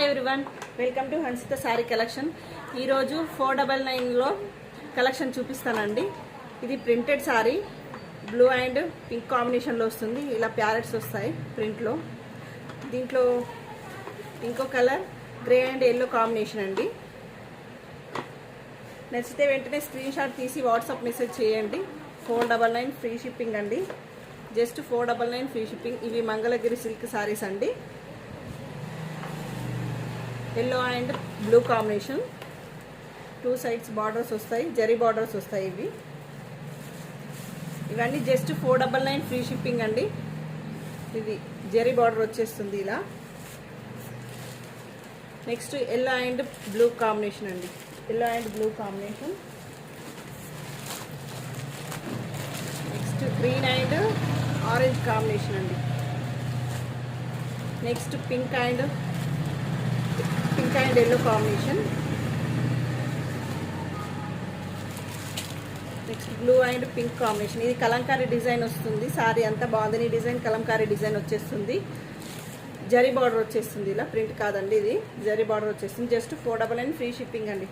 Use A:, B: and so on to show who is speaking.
A: Everyone, welcome to Hansitha sorry collection. ఈరోజు 499లో collection చూపిస్తానండి. ఇది printed sorry, blue and pink కాంబినేషన్లో వస్తుంది. ఇలా ప్యారెట్స్ వస్తాయి ప్రింట్లో. దీంట్లో ఇంకో colour grey and yellow combination అండి. నచ్చితే వెంటనే స్క్రీన్ షాట్ తీసి వాట్సాప్ మెసేజ్ చేయండి. 499 ఫ్రీ షిప్పింగ్ అండి. Just 499 free shipping. ఇవి మంగళగిరి సిల్క్ సారీస్ అండి. Yellow and blue combination, 2 sides borders వస్తాయి, జరీ బార్డర్స్ వస్తాయి. ఇవన్నీ జస్ట్ 499 ఫ్రీ షిప్పింగ్ అండి. ఇది జరీ బార్డర్ వచ్చేస్తుంది ఇలా. Next yellow and blue combination అండి. Yellow and blue combination. Next green and orange combination అండి. Next pink and yellow combination. Next blue and pink combination. ఇది కలంకారీ డిజైన్ వస్తుంది. సారీ అంతా బాందిని డిజైన్, కలంకారీ డిజైన్ వచ్చేస్తుంది. జరీ బార్డర్ వచ్చేస్తుంది ఇలా, ప్రింట్ కాదండి, ఇది జరీ బార్డర్ వచ్చేస్తుంది. జస్ట్ 499 ఫ్రీ షిప్పింగ్ అండి.